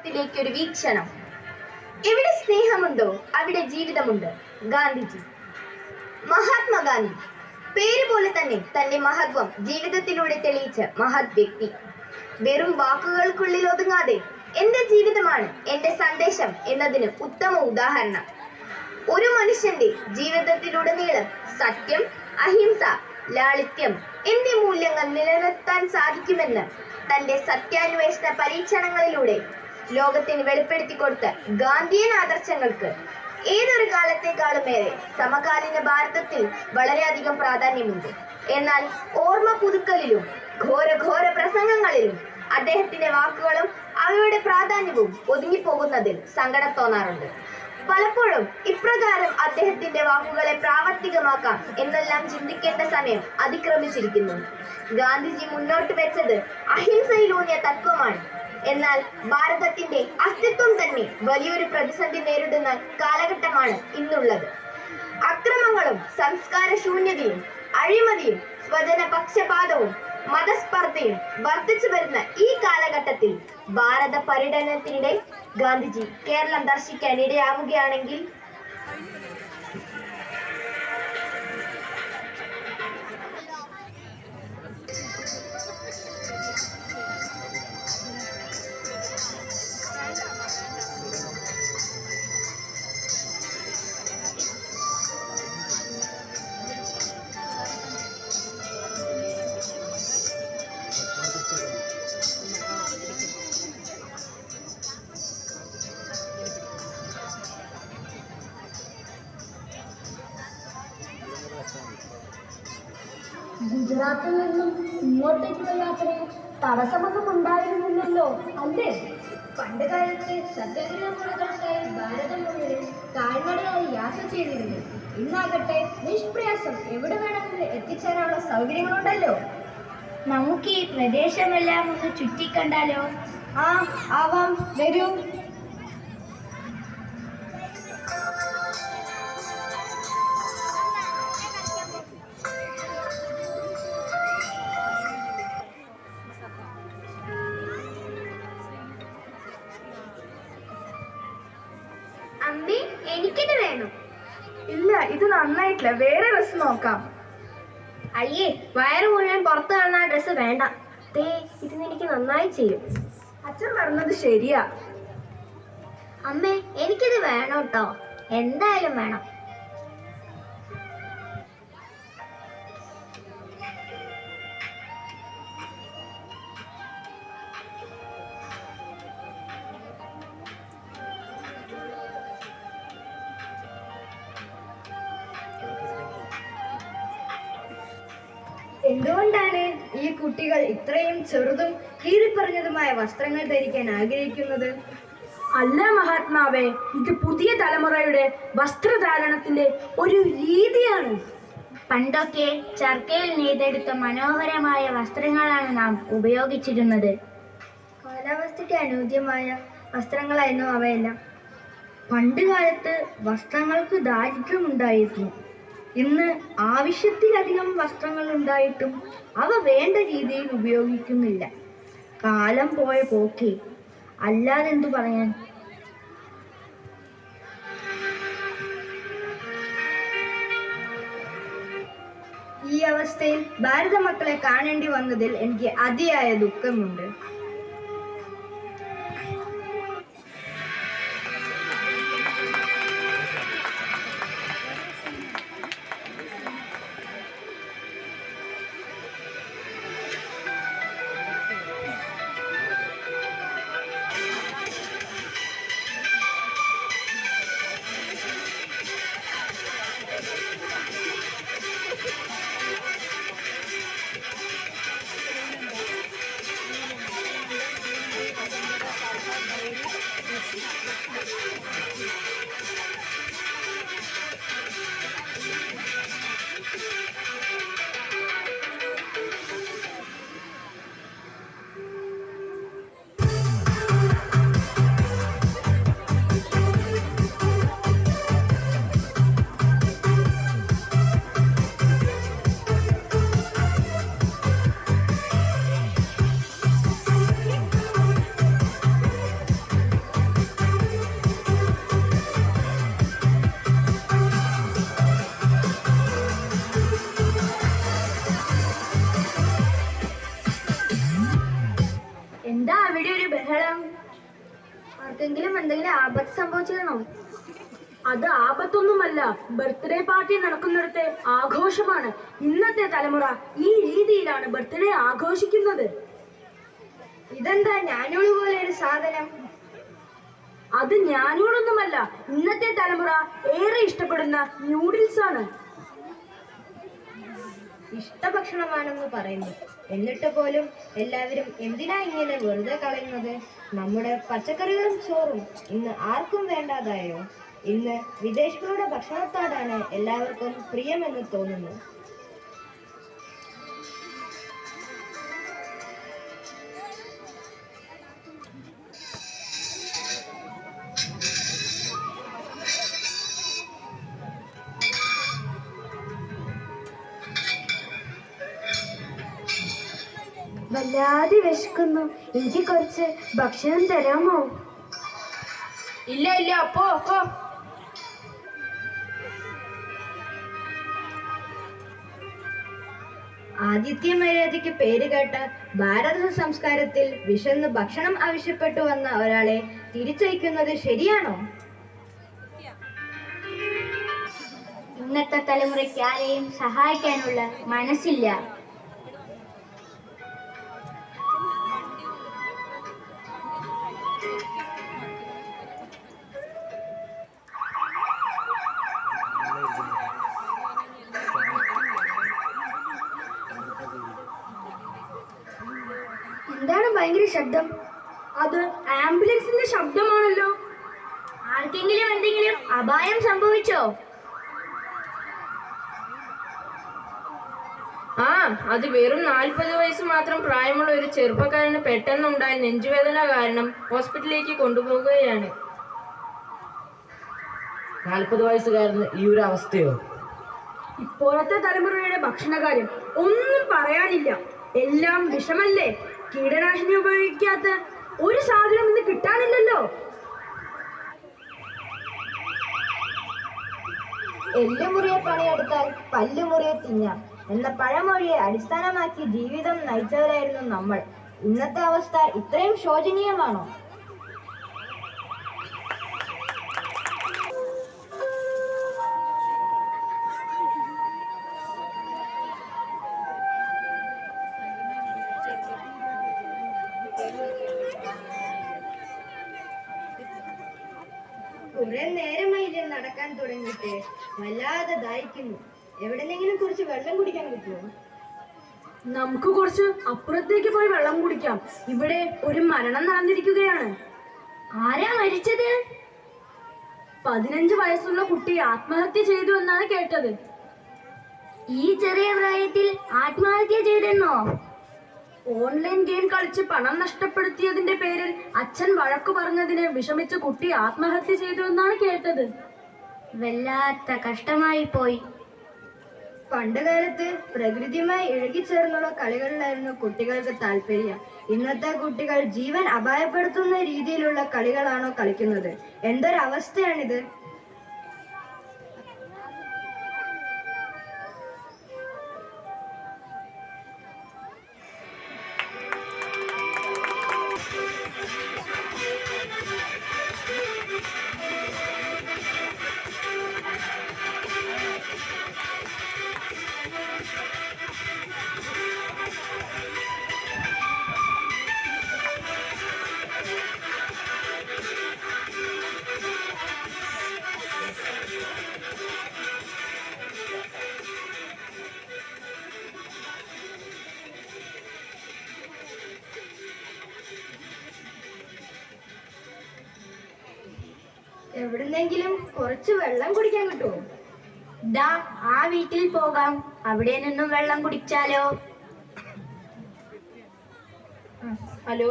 ഭാരതത്തിലേക്കൊരു വീക്ഷണം. എവിടെ സ്നേഹമുണ്ടോ അവിടെ ജീവിതമുണ്ട്. ഗാന്ധിജി. മഹാത്മാഗാന്ധി പേര് പോലെ തന്നെ തന്റെ മഹത്വം ജീവിതത്തിലൂടെ തെളിയിച്ച മഹത് വ്യക്തി. വെറും വാക്കുകൾക്കുള്ളിൽ ഒതുങ്ങാതെ എന്റെ ജീവിതമാണ് എന്റെ സന്ദേശം എന്നതിന് ഉത്തമ ഉദാഹരണം. ഒരു മനുഷ്യന്റെ ജീവിതത്തിലുടനീളം സത്യം, അഹിംസ, ലാളിത്യം എന്നീ മൂല്യങ്ങൾ നിലനിർത്താൻ സാധിക്കുമെന്ന് തന്റെ സത്യാന്വേഷണ പരീക്ഷണങ്ങളിലൂടെ ലോകത്തിന് വെളിപ്പെടുത്തി കൊടുത്ത ഗാന്ധിയൻ ആദർശങ്ങൾക്ക് ഏതൊരു കാലത്തേക്കാളുമേറെ സമകാലീന ഭാരതത്തിൽ വളരെയധികം പ്രാധാന്യമുണ്ട്. എന്നാൽ ഓർമ്മ പുതുക്കലിലും ഘോര പ്രസംഗങ്ങളിലും അദ്ദേഹത്തിന്റെ വാക്കുകളും അവയുടെ പ്രാധാന്യവും ഒതുങ്ങിപ്പോകുന്നതിൽ സങ്കടം തോന്നാറുണ്ട്. പലപ്പോഴും ഇപ്രകാരം അദ്ദേഹത്തിന്റെ വാക്കുകളെ പ്രാവർത്തികമാക്കാം എന്നെല്ലാം ചിന്തിക്കേണ്ട സമയം അതിക്രമിച്ചിരിക്കുന്നു. ഗാന്ധിജി മുന്നോട്ട് വെച്ചത് അഹിംസയിലൂന്നിയ തത്വമാണ്. എന്നാൽ ഭാരതത്തിന്റെ അസ്തിത്വം തന്നെ വലിയൊരു പ്രതിസന്ധി നേരിടുന്ന കാലഘട്ടമാണ് ഇന്നുള്ളത്. അക്രമങ്ങളും സംസ്കാര ശൂന്യതയും അഴിമതിയും സ്വജന പക്ഷപാതവും മതസ്പർദ്ധയും വർദ്ധിച്ചു വരുന്ന ഈ കാലഘട്ടത്തിൽ ഭാരത പര്യടനത്തിനിടെ ഗാന്ധിജി കേരളം ദർശിക്കാൻ ഇടയാവുകയാണെങ്കിൽ ഗുജറാത്തിൽ നിന്നും ഇങ്ങോട്ടേക്കുള്ള യാത്രയിൽ തടസ്സമൊന്നും ഉണ്ടായിരുന്നില്ലല്ലോ അല്ലേ? പണ്ട് കാലത്ത് സത്യാഗ്രഹ മുറകൾക്കായി ഭാരതം മുഴുവൻ കാൽനടയായി യാത്ര ചെയ്തിരുന്നു. ഇന്നാകട്ടെ നിഷ്പ്രയാസം എവിടെ വേണമെങ്കിലും എത്തിച്ചേരാനുള്ള സൗകര്യങ്ങളുണ്ടല്ലോ. നമുക്ക് ഈ പ്രദേശമെല്ലാം ഒന്ന് ചുറ്റിക്കണ്ടാലോ? ആവാം, വരൂ. അമ്മേ, എനിക്കിത് വേണം. ഇല്ല, ഇത് നന്നായിട്ടില്ല, വേറെ ഡ്രസ് നോക്കാം. അയ്യേ, വയറ് മുഴുവൻ പുറത്ത് കാണുന്ന ആ ഡ്രസ്സ് വേണ്ട. ഇത് എനിക്ക് നന്നായി ചെയ്യും. അച്ഛൻ പറഞ്ഞത് ശരിയാ. അമ്മേ, എനിക്കിത് വേണം കേട്ടോ, എന്തായാലും വേണം. എന്തുകൊണ്ടാണ് ഈ കുട്ടികൾ ഇത്രയും ചെറുതും കീറിപ്പറഞ്ഞതുമായ വസ്ത്രങ്ങൾ ധരിക്കാൻ ആഗ്രഹിക്കുന്നത്? അല്ല മഹാത്മാവേ, ഇത് പുതിയ തലമുറയുടെ വസ്ത്രധാരണത്തിന്റെ ഒരു രീതിയാണ്. പണ്ടൊക്കെ ചർക്കയിൽ നെയ്തെടുത്ത മനോഹരമായ വസ്ത്രങ്ങളാണ് നാം ഉപയോഗിച്ചിരുന്നത്. കാലാവസ്ഥയ്ക്ക് അനുയോജ്യമായ വസ്ത്രങ്ങളായിരുന്നു അവയെല്ലാം. പണ്ട് കാലത്ത് വസ്ത്രങ്ങൾക്ക് ദാരിദ്ര്യമുണ്ടായിരുന്നു. ഇന്ന് ആവശ്യത്തിലധികം വസ്ത്രങ്ങൾ ഉണ്ടായിട്ടും അവ വേണ്ട രീതിയിൽ ഉപയോഗിക്കുന്നില്ല. കാലം പോയ പോക്കേ, അല്ലാതെന്തു പറയാൻ. ഈ അവസ്ഥയിൽ ഭാരത മക്കളെ കാണേണ്ടി വന്നതിൽ എനിക്ക് അതിയായ ദുഃഖമുണ്ട്. ആർക്കെങ്കിലും എന്തെങ്കിലും ആപത്ത് സംഭവിച്ചിരുന്നോ? അത് ആപത്തൊന്നുമല്ല, ബർത്ത്ഡേ പാർട്ടി നടക്കുന്നിടത്തെ ആഘോഷമാണ്. ഇന്നത്തെ തലമുറ ഈ രീതിയിലാണ് ബർത്ത്ഡേ ആഘോഷിക്കുന്നത്. ഇതെന്താ ഞാനോട് പോലെ ഒരു സാധനം? അത് ഞാനോടൊന്നുമല്ല, ഇന്നത്തെ തലമുറ ഏറെ ഇഷ്ടപ്പെടുന്ന ന്യൂഡിൽസ് ആണ്. ഇഷ്ടഭക്ഷണമാണെന്ന് പറയുന്നു, എന്നിട്ട് പോലും എല്ലാവരും എന്തിനാ ഇങ്ങനെ വെറുതെ കളയുന്നത്? നമ്മുടെ പച്ചക്കറികളും ചോറും ഇന്ന് ആർക്കും വേണ്ടാതായോ? ഇന്ന് വിദേശികളുടെ ഭക്ഷണത്തോടാണ് എല്ലാവർക്കും പ്രിയമെന്ന് തോന്നുന്നു. വല്ലാതെ വിശക്കുന്നു, എനിക്ക് കുറച്ച് ഭക്ഷണം തരാമോ? ഇല്ല ഇല്ല, അപ്പോ ആതിഥ്യ മര്യാദയ്ക്ക് പേരുകേട്ട ഭാരത സംസ്കാരത്തിൽ വിശന്ന് ഭക്ഷണം ആവശ്യപ്പെട്ടു വന്ന ഒരാളെ തിരിച്ചയക്കുന്നത് ശരിയാണോ? ഇന്നത്തെ തലമുറയ്ക്ക് ആരെയും സഹായിക്കാനുള്ള മനസ്സില്ല. എന്താണ് ഭയങ്കര ശബ്ദം? അത് ആംബുലൻസിന്റെ ശബ്ദമാണല്ലോ. ആർക്കെങ്കിലും എന്തെങ്കിലും അപായം സംഭവിച്ചോ? അത് വെറും 40 വയസ്സ് മാത്രം പ്രായമുള്ള ഒരു ചെറുപ്പക്കാരന് പെട്ടെന്നുണ്ടായ നെഞ്ചുവേദന കാരണം ഹോസ്പിറ്റലിലേക്ക് കൊണ്ടുപോകുകയാണ്. 40 വയസ്സുകാരന് ഈ ഒരു അവസ്ഥയോ? ഇപ്പോഴത്തെ തലമുറയുടെ ഭക്ഷണകാര്യം ഒന്നും പറയാനില്ല. എല്ലാം വിഷമല്ലേ. കീടനാശിനി ഉപയോഗിക്കാത്ത ഒരു സാധനം ഇന്ന് കിട്ടാനില്ലല്ലോ. എല്ലുമുറിയെ പണിയെടുത്താൽ പല്ലുമുറിയെ തിന്നാം എന്ന പഴമൊഴിയെ അടിസ്ഥാനമാക്കി ജീവിതം നയിച്ചവരായിരുന്നു നമ്മൾ. ഇന്നത്തെ അവസ്ഥ ഇത്രയും ശോചനീയമാണോ? കുറെ നേരമായില്ലേ നടക്കാൻ തുടങ്ങിയിട്ട്? വല്ലാതെ ദാഹിക്കുന്നു. എവിടെന്നെങ്കിലും കുറച്ച് വെള്ളം കുടിക്കാൻ പറ്റുമോ? നമുക്ക് കുറച്ച് അപ്പുറത്തേക്ക് പോയി വെള്ളം കുടിക്കാം. ഇവിടെ ഒരു മരണം നടന്നിരിക്കുകയാണ്. ആരാ മരിച്ചത്? 15 വയസ്സുള്ള കുട്ടി ആത്മഹത്യ ചെയ്തു എന്നാണ് കേട്ടത്. ഈ ചെറിയ പ്രായത്തിൽ ആത്മഹത്യ ചെയ്തെന്നോ? ഓൺലൈൻ ഗെയിം കളിച്ച് പണം നഷ്ടപ്പെടുത്തിയതിന്റെ പേരിൽ അച്ഛൻ വഴക്കു പറഞ്ഞതിന് വിഷമിച്ച് കുട്ടി ആത്മഹത്യ ചെയ്തു എന്നാണ് കേട്ടത്. വല്ലാത്ത കഷ്ടമായി പോയി. പണ്ട് കാലത്ത് പ്രകൃതിയുമായി ഇഴുകിച്ചേർന്നുള്ള കളികളിലായിരുന്നു കുട്ടികൾക്ക് താല്പര്യം. ഇന്നത്തെ കുട്ടികൾ ജീവൻ അപായപ്പെടുത്തുന്ന രീതിയിലുള്ള കളികളാണോ കളിക്കുന്നത്? എന്തൊരവസ്ഥയാണിത്! എവിടുന്നെങ്കിലും കുറച്ച് വെള്ളം കുടിക്കാൻ കിട്ടുമോ? ദാ ആ വീട്ടിൽ പോകാം, അവിടെ നിന്നും വെള്ളം കുടിച്ചാലോ? ഹലോ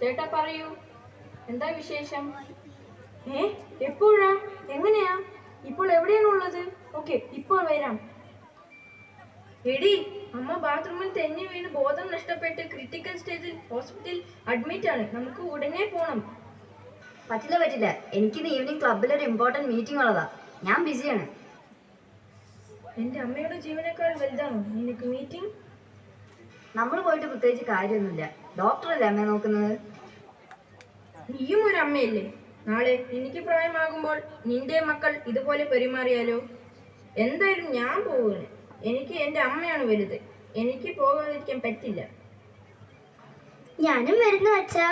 ചേട്ടാ, പറയൂ, എന്താ വിശേഷം? എപ്പോഴാ? എങ്ങനെയാ? ഇപ്പോൾ എവിടെയാണുള്ളത്? ഓക്കെ, ഇപ്പോൾ വരാം. എടി, അമ്മ ബാത്റൂമിൽ തെന്നി വീണ് ബോധം നഷ്ടപ്പെട്ട് ക്രിട്ടിക്കൽ സ്റ്റേജിൽ ഹോസ്പിറ്റലിൽ അഡ്മിറ്റ് ആണ്. നമുക്ക് ഉടനെ പോണം. പറ്റില്ല, എനിക്കിന്ന് ഈവനിങ് ക്ലബിൽ ഒരു ഇമ്പോർട്ടന്റ് മീറ്റിംഗ് ഉള്ളതാ. ഞാൻ ബിസിയാണ്. എന്റെ അമ്മയുടെ ജീവനേക്കാൾ വലുതാണോ നിനക്ക് മീറ്റിംഗ്? നമ്മൾ പോയിട്ട് പ്രത്യേകിച്ച് കാര്യമൊന്നുമില്ല. ഡോക്ടറല്ലേ അമ്മയെ നോക്കുന്നത്. നീയും ഒരു അമ്മയല്ലേ? നാളെ എനിക്ക് പ്രായമാകുമ്പോൾ നിന്റെ മക്കൾ ഇതുപോലെ പെരുമാറിയാലോ? എന്തായാലും ഞാൻ പോവുകയാണ്. എനിക്ക് എൻ്റെ അമ്മയാണ് വലുത്. എനിക്ക് പോകാതിരിക്കാൻ പറ്റില്ല. ഞാനും വരുന്നു അച്ഛാ.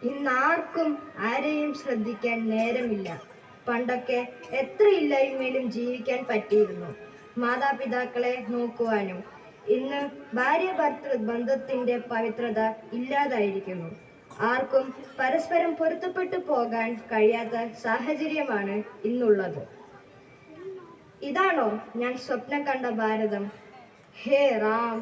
ഇന്നാർക്കും ആരെയും ശ്രദ്ധിക്കാൻ നേരമില്ല. പണ്ടൊക്കെ എത്ര ഇല്ലായ്മയിലും ജീവിക്കാൻ പറ്റിയിരുന്നു, മാതാപിതാക്കളെ നോക്കുവാനും. ഇന്ന് ഭാര്യ ഭർത്തൃ ബന്ധത്തിന്റെ പവിത്രത ഇല്ലാതായിരിക്കുന്നു. ആർക്കും പരസ്പരം പൊരുത്തപ്പെട്ടു പോകാൻ കഴിയാത്ത സാഹചര്യമാണ് ഇന്നുള്ളത്. ഇതാണോ ഞാൻ സ്വപ്നം കണ്ട ഭാരതം? ഹേ റാം.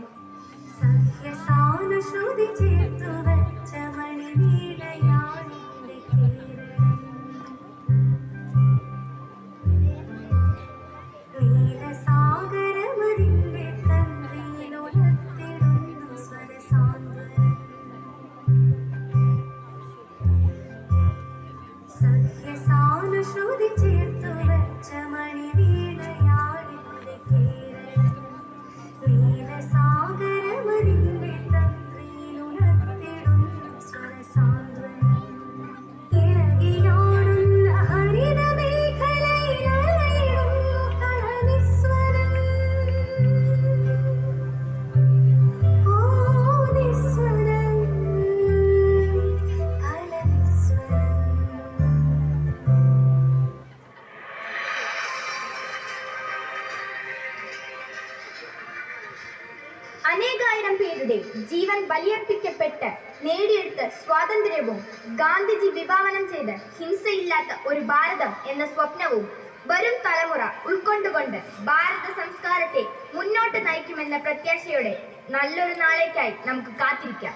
അനേകായിരം പേരുടെ ജീവൻ ബലിയർപ്പിക്കപ്പെട്ട് നേടിയെടുത്ത സ്വാതന്ത്ര്യവും ഗാന്ധിജി വിഭാവനം ചെയ്ത് ഹിംസയില്ലാത്ത ഒരു ഭാരതം എന്ന സ്വപ്നവും വരും തലമുറ ഉൾക്കൊണ്ടുകൊണ്ട് ഭാരത സംസ്കാരത്തെ മുന്നോട്ട് നയിക്കുമെന്ന പ്രത്യാശയോടെ നല്ലൊരു നാളേക്കായി നമുക്ക് കാത്തിരിക്കാം.